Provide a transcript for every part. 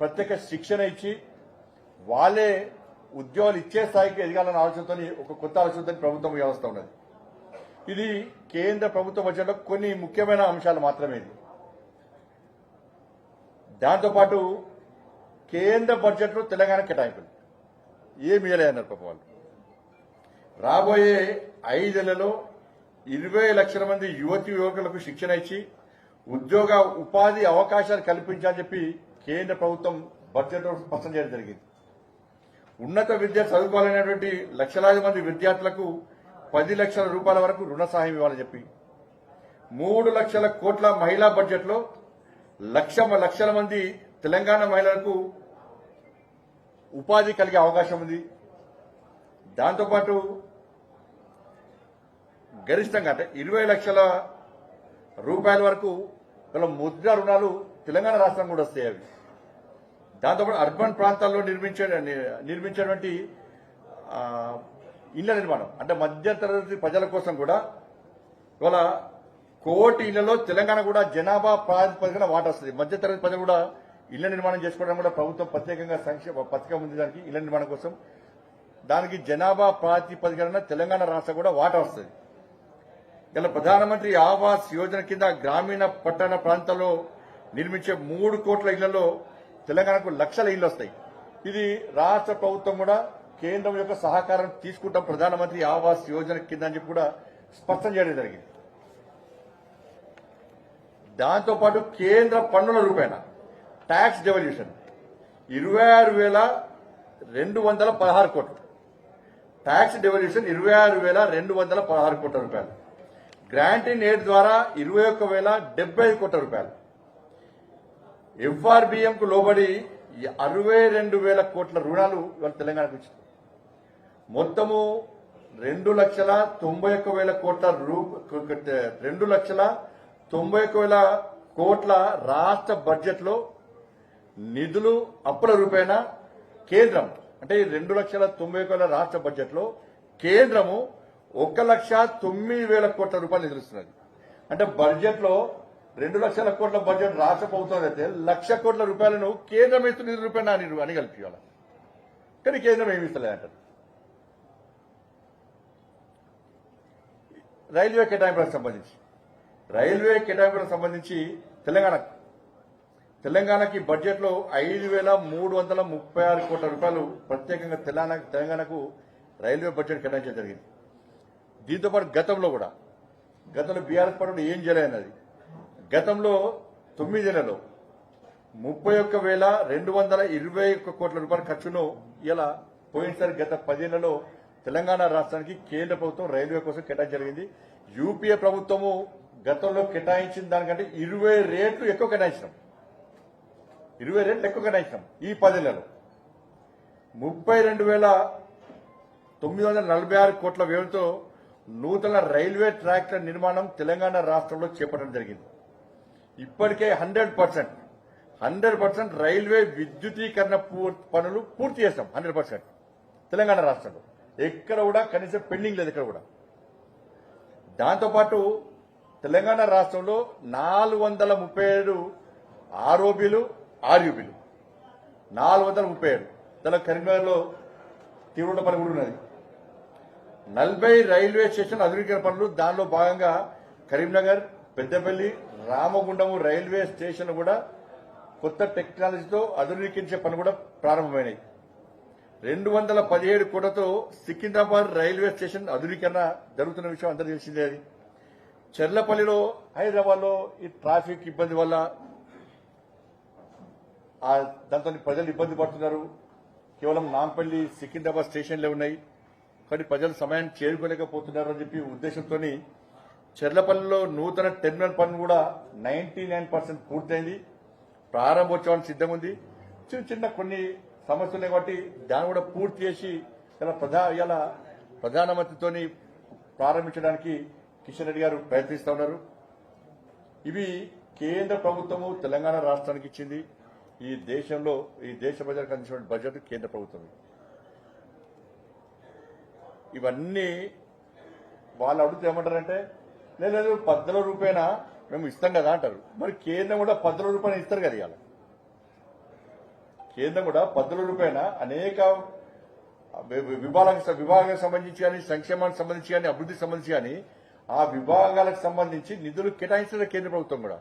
ప్రత్యేక శిక్షణ ఇచ్చి వాళ్ళే ఉద్యోగాలు ఇచ్చే స్థాయికి ఎదగాలన్న ఆలోచనతో ఒక కొత్త ఆలోచనతో ప్రభుత్వం వ్యవస్థ ఉన్నది. ఇది కేంద్ర ప్రభుత్వ బడ్జెట్లో కొన్ని ముఖ్యమైన అంశాలు మాత్రమే. ఇది దాంతోపాటు కేంద్ర బడ్జెట్లో తెలంగాణ కేటాయింపులు ఏమి ఇవ్వలేదన్నారు పాపం వాళ్ళు. రాబోయే 5 ఏళ్లలో 20 లక్షల మంది యువతి యువకులకు శిక్షణ ఇచ్చి ఉద్యోగ ఉపాధి అవకాశాలు కల్పించాలని చెప్పి కేంద్ర ప్రభుత్వం బడ్జెట్లో స్పష్టం చేయడం జరిగింది. ఉన్నత విద్య చదువుకోవాలనేటువంటి లక్షలాది మంది విద్యార్థులకు 10 లక్షల రూపాయల వరకు రుణ సహాయం ఇవ్వాలని చెప్పి 3 లక్షల కోట్ల మహిళా బడ్జెట్లో లక్షల మంది తెలంగాణ మహిళలకు ఉపాధి కలిగే అవకాశం ఉంది. దాంతోపాటు గరిష్టంగా అంటే 20 లక్షల రూపాయల వరకు గల ముద్ర రుణాలు తెలంగాణ రాష్ట్రం కూడా వస్తాయి. అవి దాంతోపాటు అర్బన్ ప్రాంతాల్లో నిర్మించేటువంటి ఇళ్ల నిర్మాణం అంటే మధ్యతరగతి ప్రజల కోసం కూడా ఇవాళ 1 కోటి ఇళ్లలో తెలంగాణ కూడా జనాభా ప్రాతిపదికన వాటా వస్తుంది. మధ్యతరగతి ప్రజలు కూడా ఇళ్ల నిర్మాణం చేసుకోవడం కూడా ప్రభుత్వం ప్రత్యేకంగా సంక్షేమ పథకం ఉంది. దానికి ఇళ్ల నిర్మాణం కోసం దానికి జనాభా ప్రాతిపదికన తెలంగాణ రాష్ట్రం కూడా వాటా వస్తుంది. ఇలా ప్రధానమంత్రి ఆవాస్ యోజన కింద గ్రామీణ పట్టణ ప్రాంతాల్లో నిర్మించే 3 కోట్ల ఇళ్లలో తెలంగాణకు లక్షల ఇళ్లు వస్తాయి. ఇది రాష్ట్ర ప్రభుత్వం కూడా కేంద్రం యొక్క సహకారం తీసుకుంటాం ప్రధానమంత్రి ఆవాస్ యోజన కింద అని చెప్పి కూడా స్పష్టం చేయడం జరిగింది. దాంతోపాటు కేంద్ర పన్నుల రూపేణ ట్యాక్స్ డెవల్యూషన్ 26,216 కోట్లు, ట్యాక్స్ డెవల్యూషన్ 26,216 కోట్ల రూపాయలు, గ్రాంట్ ఇన్ ఎయిడ్ ద్వారా 21,075 కోట్ల రూపాయలు, ఎఫ్ఆర్బిఎం కు లోబడి 62,000 కోట్ల రుణాలు ఇవాళ తెలంగాణకు ఇచ్చింది. మొత్తము 2,91,000 కోట్ల 2,91,000 కోట్ల రాష్ట్ర బడ్జెట్ లో నిధులు అప్పుల రూపేణ కేంద్రం అంటే 2,91,000 రాష్ట్ర బడ్జెట్ లో కేంద్రము 1,09,000 కోట్ల రూపాయలు నిధులుస్తున్నది. అంటే బడ్జెట్ లో 2 లక్షల కోట్ల బడ్జెట్ రాష్ట్ర ప్రభుత్వం అయితే 1,00,000 కోట్ల రూపాయలను కేంద్రం ఇస్తున్న నిధుల రూపాయలు అని కలిపియాలి. కానీ కేంద్రం ఏమి ఇస్తలేదంటారు. రైల్వే కేటాయింపులకు సంబంధించి తెలంగాణకి బడ్జెట్ లో 5,336 కోట్ల రూపాయలు ప్రత్యేకంగా తెలంగాణకు రైల్వే బడ్జెట్ కేటాయించడం జరిగింది. దీంతో పాటు గతంలో బీఆర్ఎస్ పార్టీ ఏం చేయలేదన్నది. గతంలో 9 నెలల్లో 31,221 కోట్ల రూపాయల ఖర్చును ఇలా పోయినసారి గత 10 ఏళ్లలో తెలంగాణ రాష్ట్రానికి కేంద్ర ప్రభుత్వం రైల్వే కోసం కేటాయించడం జరిగింది. యూపీఏ ప్రభుత్వము గతంలో కేటాయించిన దానికంటే 20 రెట్లు ఎక్కువ కేటాయించినాం. ఈ 10 ఏళ్లలో 32,946 కోట్ల వ్యయంతో నూతన రైల్వే ట్రాక్ల నిర్మాణం తెలంగాణ రాష్ట్రంలో చేపట్టడం జరిగింది. ఇప్పటికే 100% రైల్వే విద్యుతీకరణ పనులు పూర్తి చేస్తాం. 100% తెలంగాణ రాష్ట్రంలో ఎక్కడ కూడా కనీసం పెండింగ్ లేదు. ఎక్కడ కూడా. దాంతోపాటు తెలంగాణ రాష్ట్రంలో 437 ఆర్ఓబీలు, ఆర్యూబీలు 437. కరీంనగర్లో తీవ్ర పని కూడా ఉన్నది. 40 రైల్వే స్టేషన్ ఆధునీకరణ పనులు. దానిలో భాగంగా కరీంనగర్, పెద్దపల్లి, రామగుండం రైల్వే స్టేషన్ కూడా కొత్త టెక్నాలజీతో ఆధునీకరించే పనులు కూడా ప్రారంభమైనాయి. 217 కోట్లతో సికింద్రాబాద్ రైల్వే స్టేషన్ ఆధునీకరణ జరుగుతున్న విషయం అందరూ తెలిసిందే. అది చెర్లపల్లిలో హైదరాబాద్ లో ఈ ట్రాఫిక్ ఇబ్బంది వల్ల దాంతో ప్రజలు ఇబ్బంది పడుతున్నారు. కేవలం నాంపల్లి, సికింద్రాబాద్ స్టేషన్లే ఉన్నాయి. కానీ ప్రజలు సమయాన్ని చేరుకోలేకపోతున్నారు అని చెప్పి ఉద్దేశంతో చెర్లపల్లిలో నూతన టెర్మినల్ పనులు కూడా 99% పూర్తయింది. ప్రారంభోత్సవానికి సిద్ధంగా ఉంది. చిన్న కొన్ని సమస్యలు కాబట్టి దాన్ని కూడా పూర్తి చేసి ఇలా ప్రధానమంత్రితో ప్రారంభించడానికి కిషన్ రెడ్డి గారు ప్రయత్నిస్తూ ఉన్నారు. ఇవి కేంద్ర ప్రభుత్వము తెలంగాణ రాష్ట్రానికి ఇచ్చింది. ఈ దేశ ప్రజలకు అందించిన బడ్జెట్ కేంద్ర ప్రభుత్వం. ఇవన్నీ వాళ్ళు అడుగుతూ ఏమంటారంటే లేదు 10 రూపాయన మేము ఇస్తాం కదా అంటారు. మరి కేంద్రం కూడా 10 రూపాయలు ఇస్తారు కదా. ఇవాళ కేంద్రం కూడా పద్ధతుల రూపాయన అనేక విభాగానికి సంబంధించి కానీ సంక్షేమానికి సంబంధించి కానీ అభివృద్ధికి సంబంధించి కానీ ఆ విభాగాలకు సంబంధించి నిధులు కేటాయించిన కేంద్ర ప్రభుత్వం కూడా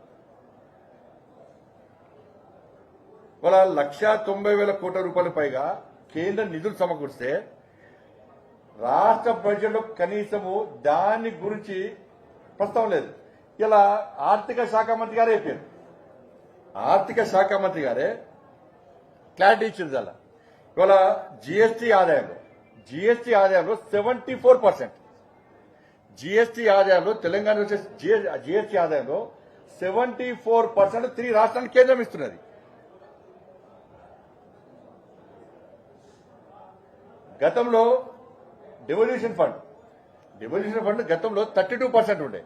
వాళ్ళ 1,90,000 కోట్ల రూపాయల పైగా కేంద్ర నిధులు సమకూరిస్తే రాష్ట్ర బడ్జెట్లో కనీసము దాని గురించి ప్రస్తావన లేదు. ఇలా ఆర్థిక శాఖ మంత్రి గారే చెప్పారు. ఆర్థిక శాఖ మంత్రి గారే క్లారిటీ ఇచ్చింది. అలా ఇవాళ జీఎస్టీ ఆదాయంలో 74%, జీఎస్టీ ఆదాయంలో తెలంగాణ వచ్చే జీఎస్టీ ఆదాయంలో 74% 3 రాష్ట్రాలకు కేంద్రం ఇస్తున్నది. గతంలో డెవల్యూషన్ ఫండ్ గతంలో 32% ఉండే,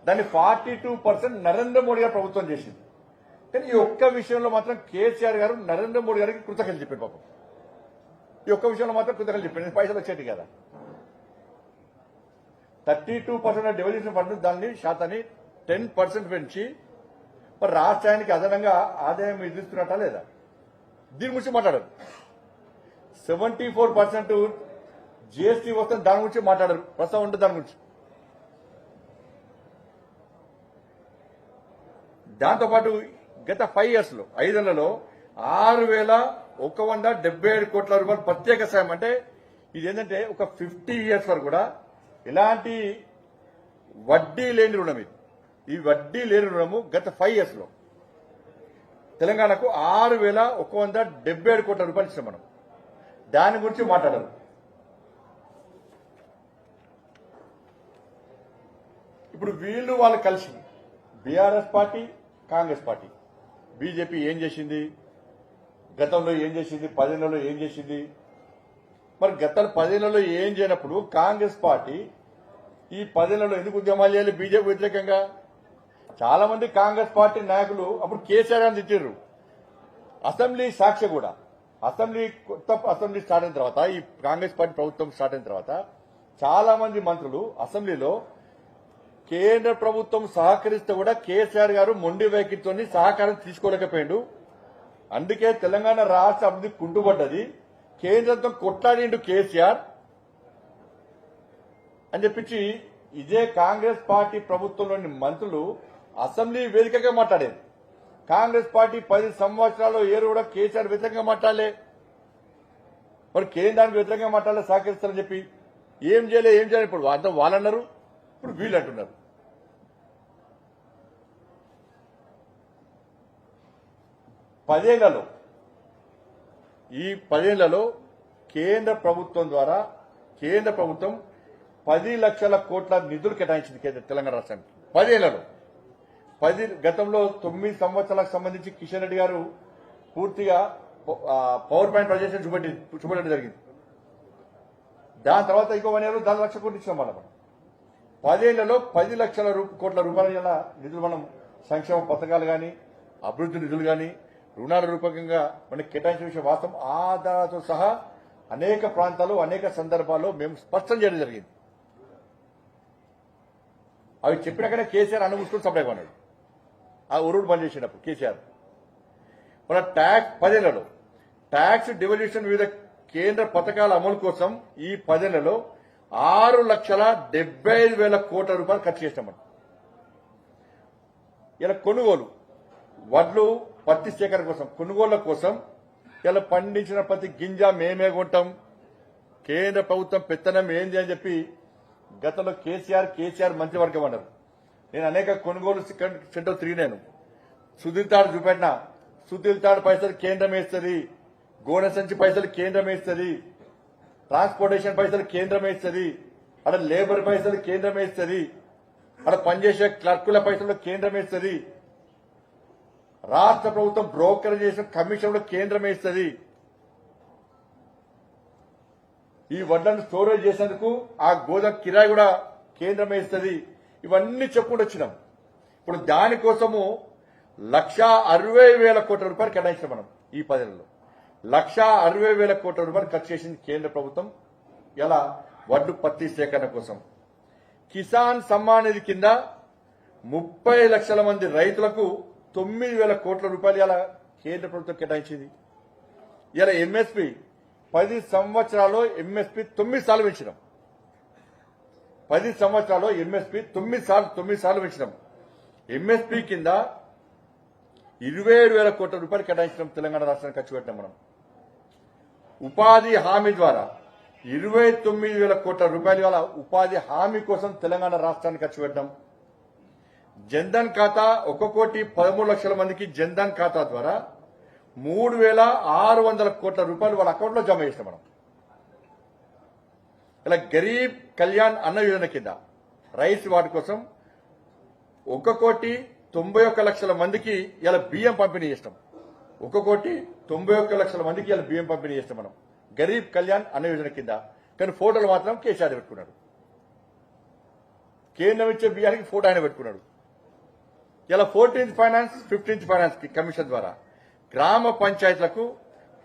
దాన్ని 42% నరేంద్ర మోడీ గారు ప్రభుత్వం చేసింది. కానీ ఈ ఒక్క విషయంలో మాత్రం కేసీఆర్ గారు నరేంద్ర మోడీ గారికి కృతజ్ఞతలు చెప్పారు. పాపం ఈ ఒక్క విషయంలో మాత్రం కృతజ్ఞతలు చెప్పారు. పైసలు వచ్చేటి కదా. 32% డెవల్యూషన్ ఫండ్ దాన్ని శాతాన్ని 10% పెంచి మరి రాష్ట్రానికి అదనంగా ఆదాయం విధిస్తున్నట్టా లేదా దీని గురించి మాట్లాడరు. 74% జీఎస్టీ వస్తుంది, దాని గురించి మాట్లాడరు. ప్రస్తుతం ఉంటుంది దాని గురించి. దాంతోపాటు గత 5 years లో 5 ఏళ్లలో 6,177 కోట్ల రూపాయలు ప్రత్యేక సాయం. అంటే ఇది ఏంటంటే ఒక 50 years వరకు కూడా ఇలాంటి వడ్డీ లేని రుణం. ఈ వడ్డీ లేని రుణము గత 5 years లో తెలంగాణకు 6,177 కోట్ల రూపాయలు ఇచ్చాం మనం. దాని గురించి మాట్లాడరు. ఇప్పుడు వాళ్ళు కలిసి BRS party, Congress party, BJP ఏం చేసింది, గతంలో ఏం చేసింది, 10 ఏళ్లలో ఏం చేసింది. మరి గత 10 ఏళ్లలో ఏం చేయనప్పుడు కాంగ్రెస్ పార్టీ ఈ 10 ఏళ్లలో ఎందుకు ఉద్యమాలు చేయాలి బీజేపీ వ్యతిరేకంగా? చాలా మంది కాంగ్రెస్ పార్టీ నాయకులు అప్పుడు కేసీఆర్ అని తిట్టారు. అసెంబ్లీ సాక్షి కూడా కొత్త అసెంబ్లీ స్టార్ట్ అయిన తర్వాత, ఈ కాంగ్రెస్ పార్టీ ప్రభుత్వం స్టార్ట్ అయిన తర్వాత చాలా మంది మంత్రులు అసెంబ్లీలో కేంద్ర ప్రభుత్వం సహకరిస్తే కూడా కేసీఆర్ గారు మొండి వైఖరితో సహకారం తీసుకోలేకపోయాడు. అందుకే తెలంగాణ రాష్ట్ర అభివృద్ధి కుంటుపడ్డది, కేంద్రంతో కొట్లాడిండు కేసీఆర్ అని చెప్పించి ఇదే కాంగ్రెస్ పార్టీ ప్రభుత్వంలోని మంత్రులు అసెంబ్లీ వేదికగా మాట్లాడారు. కాంగ్రెస్ పార్టీ 10 సంవత్సరాల్లో ఏరు కూడా కేసీఆర్ వ్యతిరేకంగా మాట్లాడలే. మరి కేంద్రానికి వ్యతిరేకంగా మాట్లాడలే, సహకరిస్తారని చెప్పి ఏం చేయలే. ఇప్పుడు అంతా వాళ్ళన్నారు, ఇప్పుడు వీళ్ళు అంటున్నారు. ఈ 10 ఏళ్లలో కేంద్ర ప్రభుత్వం ద్వారా కేంద్ర ప్రభుత్వం 10 లక్షల కోట్ల నిధులు కేటాయించింది తెలంగాణ రాష్ట్రానికి. 10 ఏళ్లలో గతంలో 9 సంవత్సరాలకు సంబంధించి కిషన్ రెడ్డి గారు పూర్తిగా పవర్ పాయింట్ ప్రజెంటేషన్ చూపెట్టడం జరిగింది. దాని తర్వాత ఇంకో 1 year 10 లక్షల కోట్లు ఇచ్చాం. మనం 10 ఏళ్లలో 10 లక్షల కోట్ల రూపాయల నిధులు మనం సంక్షేమ పథకాలు కానీ, అభివృద్ధి నిధులు కానీ, రుణాల రూపకంగా మనకి కేటాయించిన విషయం వాస్తవం. ఆధారాలతో సహా అనేక ప్రాంతాల్లో అనేక సందర్భాల్లో మేము స్పష్టం చేయడం జరిగింది. అవి చెప్పినాకనే కేసీఆర్ అనుమూసుకుని సప్లై కొన్నాడు. ఆ ఉరుడు బంద్ చేసినప్పుడు కేసీఆర్ మన ట్యాక్స్ 10 ఏళ్లలో ట్యాక్స్ డివల్యూషన్ వివిధ కేంద్ర పథకాల అమలు కోసం ఈ 10 ఏళ్లలో 6,75,000 కోట్ల రూపాయలు ఖర్చు చేసినాం. ఇలా కొనుగోలు వడ్లు పత్తి సేకరణ కోసం, కొనుగోళ్ల కోసం ఇలా పండించిన ప్రతి గింజ మేమే కొంటాం, కేంద్ర ప్రభుత్వం పెత్తనం ఏంది అని చెప్పి గతంలో కేసీఆర్ మంత్రివర్గం అన్నారు. నేను అనేక కొనుగోలు సెంటర్ తిరిగినాను. సుధీర్ తాడు చూపెట్టినా, సుధీర్ తాడు పైసలు కేంద్రం వేస్తుంది, గోనె సంచి పైసలు కేంద్రం వేస్తుంది, ట్రాన్స్పోర్టేషన్ పైసలు కేంద్రం వేస్తుంది, అక్కడ లేబర్ పైసలు కేంద్రం వేస్తుంది, అక్కడ పనిచేసే క్లర్కుల పైసలు కేంద్రం వేస్తుంది, రాష్ట్ర ప్రభుత్వం బ్రోకర్ చేసిన కమిషన్లు కేంద్రం వేస్తుంది, ఈ వడ్లను స్టోరేజ్ చేసేందుకు ఆ గోదాం కిరాయి కూడా కేంద్రం వేస్తుంది. ఇవన్నీ చెప్పుకుంటూ వచ్చినాం. ఇప్పుడు దానికోసము 1,60,000 కోట్ల రూపాయలు కేటాయించాం మనం. ఈ 10 ఏళ్లలో 1,60,000 కోట్ల రూపాయలు ఖర్చు చేసింది కేంద్ర ప్రభుత్వం. ఎలా వడ్లు పత్తి సేకరణ కోసం. కిసాన్ సమ్మాన్ నిధి కింద 30 లక్షల మంది రైతులకు 9,000 కోట్ల రూపాయలు ఇలా కేంద్ర ప్రభుత్వం కేటాయించింది. ఇలా ఎంఎస్పీ 10 సంవత్సరాల్లో ఎంఎస్పీ 9 సార్లు పెంచినాం. 10 సంవత్సరాల్లో ఎంఎస్పీ 9 సార్లు పెంచినాం. ఎంఎస్పీ కింద 27,000 కోట్ల రూపాయలు కేటాయించడం తెలంగాణ రాష్ట్రానికి ఖర్చు పెట్టినాం మనం. ఉపాధి హామీ ద్వారా 29,000 కోట్ల రూపాయలు గల ఉపాధి హామీ కోసం తెలంగాణ రాష్ట్రానికి ఖర్చు పెట్టాం. జన్ధన్ ఖాతా 1,13,00,000 మందికి జన్ధన్ ఖాతా ద్వారా 3,600 కోట్ల రూపాయలు వాళ్ళ అకౌంట్లో జమ చేసినాం మనం. ఇలా గరీబ్ కళ్యాణ్ అన్న యోజన కింద రైస్ వాటి కోసం 1,91,00,000 మందికి ఇలా బియ్యం పంపిణీ చేస్తాం. 1,91,00,000 మందికి ఇలా బియ్యం పంపిణీ చేస్తాం మనం గరీబ్ కళ్యాణ్ అన్న యోజన కింద. కానీ ఫోటోలు మాత్రం కేసీఆర్ పెట్టుకున్నాడు. కేంద్రం ఇచ్చే బియ్యానికి ఫోటో ఆయన పెట్టుకున్నాడు. ఇలా 14th finance 15th finance commission ద్వారా గ్రామ పంచాయతీలకు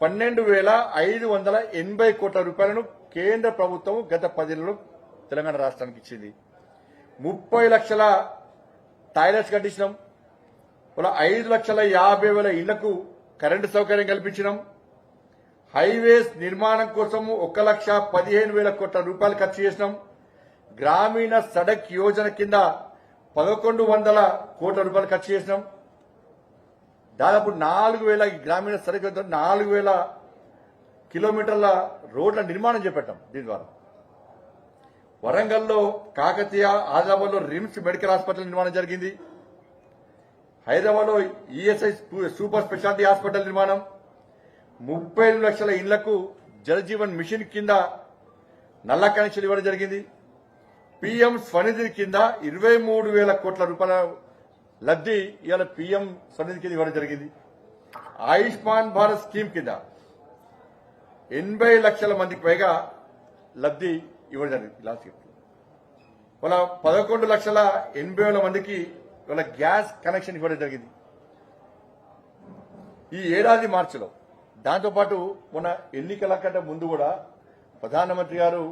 12,580 కోట్ల రూపాయలను కేంద్ర ప్రభుత్వం గత 10 నెలలు తెలంగాణ రాష్ట్రానికి ఇచ్చింది. 30 లక్షల టాయిలెట్స్ కట్టించినాం. 5,50,000 ఇళ్లకు కరెంటు సౌకర్యం కల్పించినాం. హైవేస్ నిర్మాణం కోసం 1,15,000 కోట్ల రూపాయలు ఖర్చు చేసినాం. గ్రామీణ సడక్ యోజన కింద 1,100 కోట్ల రూపాయలు ఖర్చు చేసినాం. దాదాపు 4,000 గ్రామీణ సడక్ యోజన 4,000 కిలోమీటర్ల రోడ్ల నిర్మాణం చేపట్టాం. దీని ద్వారా వరంగల్లో కాకతీయ, ఆదిలాబాద్లో రిమ్స్ మెడికల్ హాస్పిటల్ నిర్మాణం జరిగింది. హైదరాబాద్లో ఈఎస్ఐ సూపర్ స్పెషాలిటీ హాస్పిటల్ నిర్మాణం. 30 లక్షల ఇళ్లకు జలజీవన్ మిషన్ కింద నల్ల కనెక్షన్ ఇవ్వడం జరిగింది. పీఎం స్వనిధి కింద 23,000 కోట్ల రూపాయల లబ్ధి ఇవాళ పీఎం స్వనిధి కింద ఇవ్వడం జరిగింది. ఆయుష్మాన్ భారత్ స్కీమ్ కింద 80 లక్షల మందికి పైగా లబ్ధి ఇవ్వడం జరిగింది. లాస్ట్ వాళ్ళ 11,80,000 మందికి వాళ్ళ గ్యాస్ కనెక్షన్ ఇవ్వడం జరిగింది ఈ ఏడాది మార్చిలో. దాంతోపాటు మొన్న ఎన్నికల కంటే ముందు కూడా ప్రధానమంత్రి గారు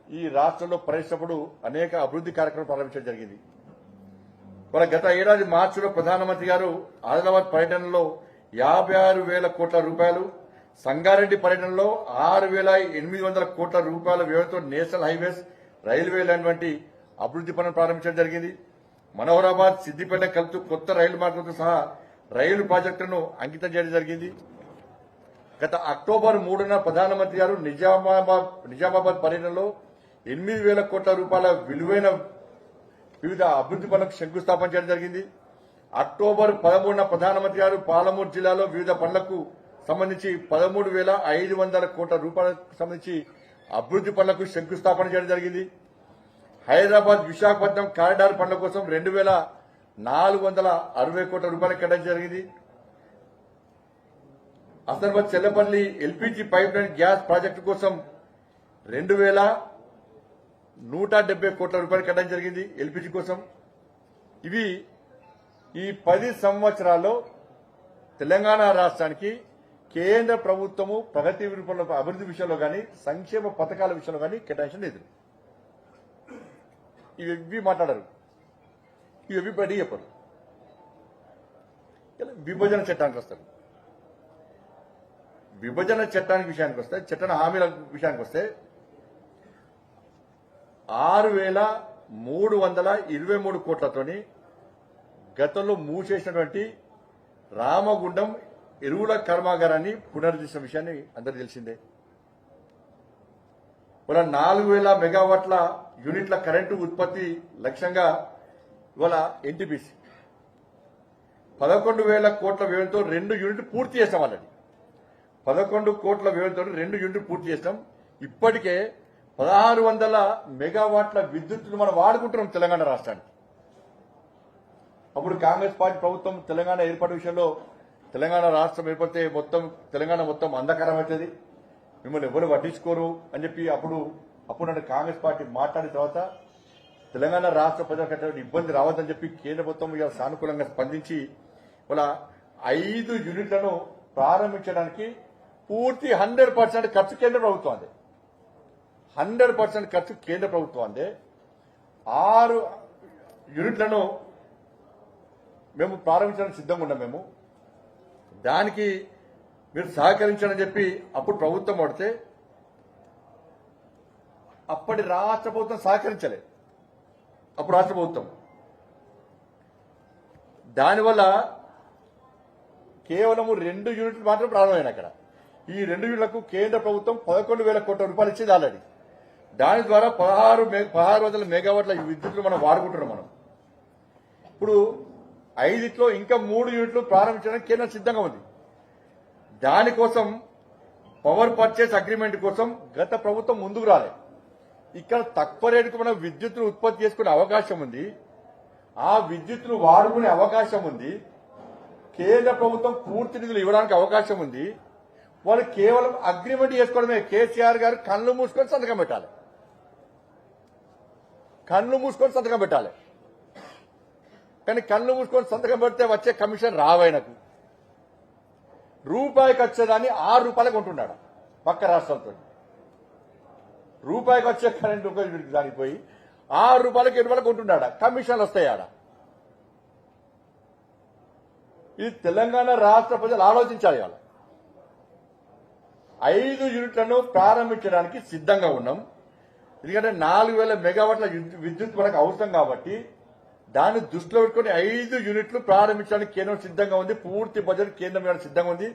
ఈ రాష్ట్రంలో పర్యటించినప్పుడు అనేక అభివృద్ది కార్యక్రమాలు ప్రారంభించడం జరిగింది. వాళ్ళ గత ఏడాది మార్చిలో ప్రధానమంత్రి గారు ఆదిలాబాద్ పర్యటనలో 56,000 కోట్ల రూపాయలు, సంగారెడ్డి పర్యటనలో 6,800 కోట్ల రూపాయల వ్యయంతో నేషనల్ హైవేస్, రైల్వే లైన్ వంటి అభివృద్ది పనులు ప్రారంభించడం జరిగింది. మనోహరాబాద్, సిద్దిపేట కలుపుతూ కొత్త రైలు మార్గంతో సహా రైలు ప్రాజెక్టులను అంకితం చేయడం జరిగింది. గత అక్టోబర్ 3న ప్రధానమంత్రి గారు నిజామాబాద్ పర్యటనలో 8,000 కోట్ల రూపాయల విలువైన వివిధ అభివృద్ది పనులకు శంకుస్థాపన చేయడం జరిగింది. అక్టోబర్ 13న ప్రధానమంత్రి గారు పాలమూరు జిల్లాలో వివిధ పనులకు సంబంధించి 13,500 కోట్ల రూపాయలకు సంబంధించి అభివృద్ది పనులకు శంకుస్థాపన చేయడం జరిగింది. హైదరాబాద్ విశాఖపట్నం కారిడార్ పనుల కోసం 2,460 కోట్ల రూపాయలు కేటాయించడం జరిగింది. Hasanabad Chellapalli LPG pipe line gas project కోసం 2,170 కోట్ల రూపాయలు కేటాయించడం జరిగింది ఎల్పీజీ కోసం. ఇవి ఈ 10 సంవత్సరాల్లో తెలంగాణ రాష్ట్రానికి కేంద్ర ప్రభుత్వము ప్రగతి రూపంలో అభివృద్ది విషయంలో గానీ, సంక్షేమ పథకాల విషయంలో గానీ కేటాయించడం లేదు. ఇవి మాట్లాడారు, ఇవి బయట చెప్పరు. విభజన చట్టానికి వస్తారు. విభజన చట్టానికి విషయానికి వస్తే, చట్టం హామీల విషయానికి వస్తే 6,323 కోట్లతోని గతంలో మూసేసినటువంటి రామగుండం ఎరువుల కర్మాగారాన్ని పునరుద్ధరించిన విషయాన్ని అందరికీ తెలిసిందే. ఇవాళ 4,000 మెగావాట్ల యూనిట్ల కరెంటు ఉత్పత్తి లక్ష్యంగా ఇవాళ ఎన్టీపీసీ 11,000 కోట్ల వ్యయంతో 2 యూనిట్లు పూర్తి చేస్తాం. ఆల్రెడీ 11 కోట్ల వ్యయంతో 2 యూనిట్లు పూర్తి చేస్తాం. ఇప్పటికే 1,600 మెగావాట్ల విద్యుత్తును మనం వాడుకుంటున్నాం తెలంగాణ రాష్ట్రానికి. అప్పుడు కాంగ్రెస్ పార్టీ ప్రభుత్వం తెలంగాణ ఏర్పాటు విషయంలో తెలంగాణ రాష్ట్రం ఏర్పడితే తెలంగాణ మొత్తం అంధకారం అవుతుంది, మిమ్మల్ని ఎవరు పట్టించుకోరు అని చెప్పి అప్పుడు నన్ను కాంగ్రెస్ పార్టీ మాట్లాడిన తర్వాత తెలంగాణ రాష్ట్ర ప్రజలకు ఇబ్బంది రావద్దని చెప్పి కేంద్ర ప్రభుత్వం సానుకూలంగా స్పందించి వాళ్ళ 5 యూనిట్లను ప్రారంభించడానికి పూర్తి 100% ఖర్చు కేంద్ర ప్రభుత్వం అందే. 100% ఖర్చు కేంద్ర ప్రభుత్వం అందే. 6 యూనిట్లను మేము ప్రారంభించడానికి సిద్ధంగా ఉన్నాం. మేము దానికి మీరు సహకరించాలని చెప్పి అప్పుడు ప్రభుత్వం పడితే అప్పటి రాష్ట్ర ప్రభుత్వం సహకరించలే. అప్పుడు రాష్ట్ర ప్రభుత్వం దానివల్ల కేవలం 2 యూనిట్లు మాత్రం ప్రారంభమైన అక్కడ. ఈ 2 యూనిట్లకు కేంద్ర ప్రభుత్వం 11,000 కోట్ల రూపాయలు ఇచ్చింది ఆల్రెడీ. దాని ద్వారా 1600 మెగావాట్ల విద్యుత్తులు మనం వాడుకుంటున్నాం. మనం ఇప్పుడు 5 ఇంకా 3 యూనిట్లు ప్రారంభించడానికి కేంద్రం సిద్ధంగా ఉంది. దానికోసం పవర్ పర్చేస్ అగ్రిమెంట్ కోసం గత ప్రభుత్వం ముందుకు రాలే. ఇక్కడ తక్కువ రేటుకు మనం విద్యుత్తును ఉత్పత్తి చేసుకునే అవకాశం ఉంది. ఆ విద్యుత్తును వాడుకునే అవకాశం ఉంది. కేంద్ర ప్రభుత్వం పూర్తి నిధులు ఇవ్వడానికి అవకాశం ఉంది. వాళ్ళు కేవలం అగ్రిమెంట్ చేసుకోవడమే. కేసీఆర్ గారు కళ్ళు మూసుకొని సంతకం పెట్టాలి. కళ్ళు మూసుకొని సంతకం పెట్టాలి. కానీ కళ్ళు మూసుకొని సంతకం పెడితే వచ్చే కమిషన్ రావైనకు రూపాయికి వచ్చేదాన్ని 6 రూపాయలకు కొంటున్నాడు పక్క రాష్ట్రాలతో. రూపాయికి వచ్చే కరెంట్ దానికి పోయి 6 రూపాయలకి 7 రూపాయలకు కొంటున్నాడా. కమిషన్లు వస్తాయి ఆడ. ఇది తెలంగాణ రాష్ట్ర ప్రజలు ఆలోచించాలి. ఇవాళ 5 యూనిట్లను ప్రారంభించడానికి సిద్ధంగా ఉన్నాం. ఎందుకంటే 4,000 మెగావాట్ల విద్యుత్ మనకు అవసరం కాబట్టి దాన్ని దృష్టిలో పెట్టుకుని 5 యూనిట్లు ప్రారంభించడానికి కేంద్రం సిద్ధంగా ఉంది. పూర్తి బడ్జెట్ కేంద్రం ఇవ్వడానికి సిద్ధంగా ఉంది.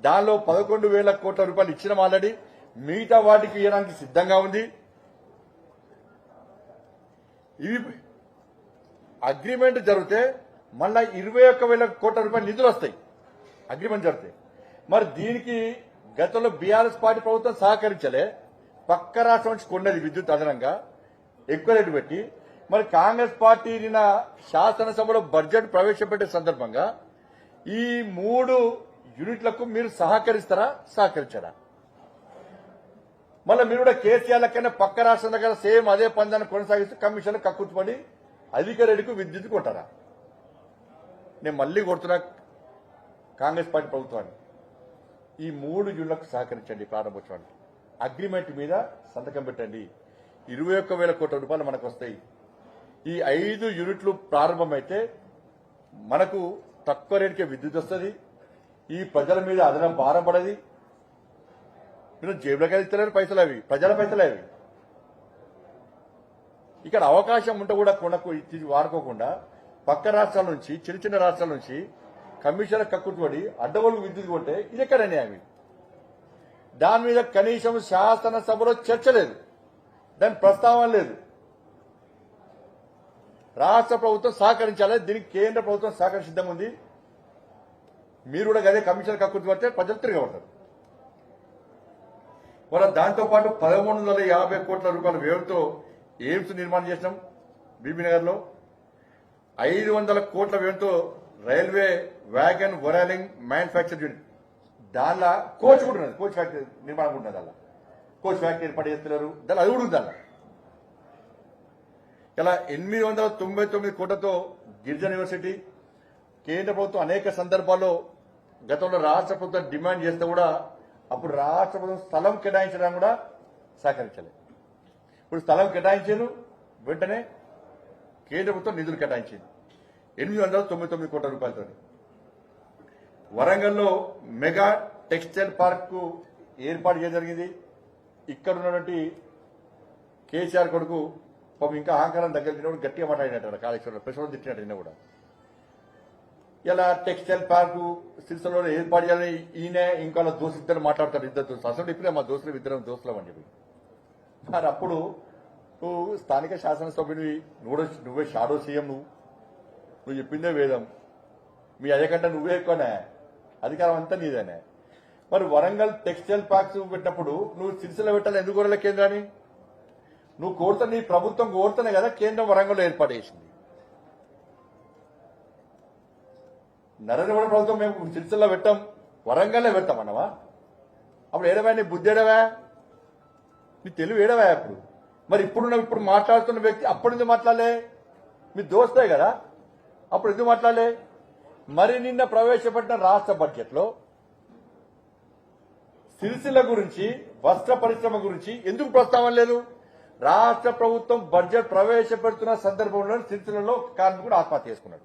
దానిలో 11,000 కోట్ల రూపాయలు ఇచ్చినాం ఆల్రెడీ. మిగతా వాటికి ఇవ్వడానికి సిద్ధంగా ఉంది. ఇవి అగ్రిమెంట్ జరిగితే మళ్ళా 21,000 కోట్ల రూపాయల నిధులు వస్తాయి అగ్రిమెంట్ జరిగితే. మరి దీనికి గతంలో బీఆర్ఎస్ పార్టీ ప్రభుత్వం సహకరించలే. పక్క రాష్ట్రం నుంచి కొన్నది విద్యుత్ అదనంగా ఎక్కువ రేటు పెట్టి. మరి కాంగ్రెస్ పార్టీ నిన్న శాసనసభలో బడ్జెట్ ప్రవేశపెట్టే సందర్భంగా ఈ 3 యూనిట్లకు మీరు సహకరిస్తారా, సహకరించారా? మళ్ళీ మీరు కూడా కేసీఆర్ లెక్కనే పక్క రాష్ట్రం దగ్గర సేమ్ అదే పందాన్ని కొనసాగిస్తూ కమిషన్లు కక్కుతుపడి అధిక రేటుకు విద్యుత్ కొంటారా? నేను మళ్లీ కొడుతున్నా కాంగ్రెస్ పార్టీ ప్రభుత్వాన్ని, ఈ 3 యూనిట్లకు సహకరించండి. ప్రారంభోత్సవానికి అగ్రిమెంట్ మీద సంతకం పెట్టండి. 21,000 కోట్ల రూపాయలు మనకు వస్తాయి. ఈ 5 యూనిట్లు ప్రారంభమైతే మనకు తక్కువ రేటుకే విద్యుత్ వస్తుంది. ఈ ప్రజల మీద అదనం భారం పడది. మీరు జేబులోకి ఇస్తలేరు పైసలు, అవి ప్రజల పైసలు అవి. ఇక్కడ అవకాశం ఉంటే కూడా కొనకు వాడుకోకుండా పక్క రాష్ట్రాల నుంచి చిన్న చిన్న రాష్ట్రాల నుంచి కమిషన్ల కక్కుతుపడి అడ్డగోలు విద్యుత్ కొంటే ఇది ఎక్కడ న్యాయం? దాని మీద కనీసం శాసనసభలో చర్చ లేదు, దాని ప్రస్తావన లేదు. రాష్ట్ర ప్రభుత్వం సహకరించాలి. దీనికి కేంద్ర ప్రభుత్వం సహకరి సిద్ధంగా ఉంది. మీరు కూడా అదే కమిషన్ కక్కుతు పడితే ప్రజలు తిరగబడతారు. మరి దాంతోపాటు 1,350 కోట్ల రూపాయల వ్యయంతో ఎయిమ్స్ నిర్మాణం చేసినాం బీబీనగర్ లో. 500 కోట్ల వ్యయంతో రైల్వే వ్యాగన్ వరాలింగ్ మ్యానుఫ్యాక్చర్ యూనిట్, దానిలో కోచ్ కూడా ఉన్నది. కోచ్ ఫ్యాక్టరీ నిర్మాణం కూడా ఉన్నది. అలా కోచ్ ఫ్యాక్టరీ ఏర్పాటు చేస్తున్నారు. దాని అది కూడా ఉంది. అలా ఇలా 899 కోట్లతో గిరిజన యూనివర్సిటీ. కేంద్ర ప్రభుత్వం అనేక సందర్భాల్లో గతంలో రాష్ట్ర ప్రభుత్వం డిమాండ్ చేస్తే కూడా అప్పుడు రాష్ట్ర ప్రభుత్వం స్థలం కేటాయించడానికి కూడా సహకరించలేదు. ఇప్పుడు స్థలం కేటాయించారు, వెంటనే కేంద్ర ప్రభుత్వం నిధులు కేటాయించింది 899 కోట్ల రూపాయలతో. వరంగల్లో మెగా టెక్స్టైల్ పార్క్ ఏర్పాటు చేయడం జరిగింది. ఇక్కడ ఉన్నటువంటి కేసీఆర్ కొడుకు పాపం ఇంకా అహంకారం దగ్గర తిన్నప్పుడు గట్టిగా మాట్లాడినట్టు కాళేశ్వరంలో ప్రశ్నలు తిట్టినట్టు నిన్న కూడా. ఇలా టెక్స్టైల్ పార్కు సిరిసిల్లలో ఏర్పాటు చేయాలని ఈయన ఇంకా దోస్తు ఇద్దరు మాట్లాడతారు. ఇద్దరు దోస్తులు అసలు ఇప్పుడే మా దోస్తులు ఇద్దరం దోస్తులం అని చెప్పి. మరి అప్పుడు నువ్వు స్థానిక శాసనసభ్యుని, నువ్వే షాడో సీఎం, నువ్వు చెప్పిందే వేదం. మీ అయ్యకంటే నువ్వే ఎక్కువనే, అధికారం అంతా నీదేనే. మరి వరంగల్ టెక్స్టైల్ పార్క్స్ పెట్టినప్పుడు నువ్వు సిరిసిల్ల పెట్టాలి ఎందుకు కోరలే కేంద్రాన్ని? నువ్వు కోరుతా, నీ ప్రభుత్వం కోరుతానే కదా కేంద్రం వరంగల్లో ఏర్పాటు చేసింది. నరేంద్ర మోడీ ప్రభుత్వం మేము సిరిసిల్ల పెట్టాం, వరంగల్లో పెడతామన్నావా? అప్పుడు ఏడవా? నీ బుద్ధి ఏడవా? నీ తెలివి ఏడవా? అప్పుడు మరి ఇప్పుడు మాట్లాడుతున్న వ్యక్తి అప్పుడు ఎందుకు మాట్లాడలే? మీ దోస్తే కదా, అప్పుడు ఎందుకు మాట్లాడలే? మరి నిన్న ప్రవేశపెట్టిన రాష్ట్ర బడ్జెట్ లో సిరిసిల్ల గురించి, వస్త్ర పరిశ్రమ గురించి ఎందుకు ప్రస్తావన లేదు? రాష్ట్ర ప్రభుత్వం బడ్జెట్ ప్రవేశపెడుతున్న సందర్భంలో సిరిసిల్లలో కార్మికుడు ఆత్మహత్య చేసుకున్నాడు.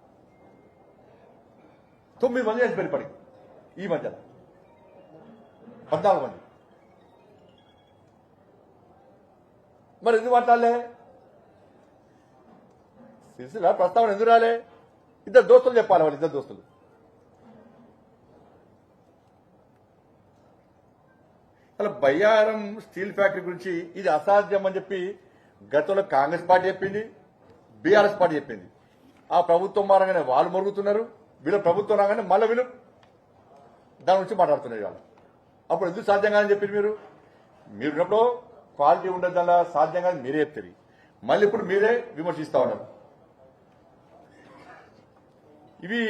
9 మంది చనిపోయిన పడికి. ఈ మధ్యన 14 మంది. మరి ఎందుకు మాట్లాడలే? సిరిసిల్ల ప్రస్తావన ఎందుకు రాలే? ఇద్దరు దోస్తులు చెప్పాలి, వాళ్ళు ఇద్దరు దోస్తులు. అలా బయ్యారం స్టీల్ ఫ్యాక్టరీ గురించి ఇది అసాధ్యం అని చెప్పి గతంలో కాంగ్రెస్ పార్టీ చెప్పింది, బీఆర్ఎస్ పార్టీ చెప్పింది. ఆ ప్రభుత్వం మారగానే వాళ్ళు మరుగుతున్నారు, వీళ్ళ ప్రభుత్వం రాగానే మళ్ళీ వీళ్ళు దాని గురించి మాట్లాడుతున్నారు ఇవాళ. అప్పుడు ఎందుకు సాధ్యం కాదని చెప్పింది మీరు? మీరున్నప్పుడు క్వాలిటీ ఉండేదల్లా సాధ్యం కాదు మీరే చెప్తారు. మళ్ళీ ఇప్పుడు మీరే విమర్శిస్తా ఉన్నారు. ఇవి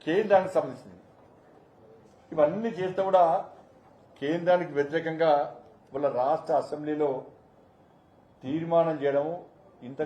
కేంద్రానికి సంబంధించింది. ఇవన్నీ చేస్తే కూడా కేంద్రానికి వ్యతిరేకంగా వాళ్ళ రాష్ట్ర అసెంబ్లీలో తీర్మానం చేయడం ఇంత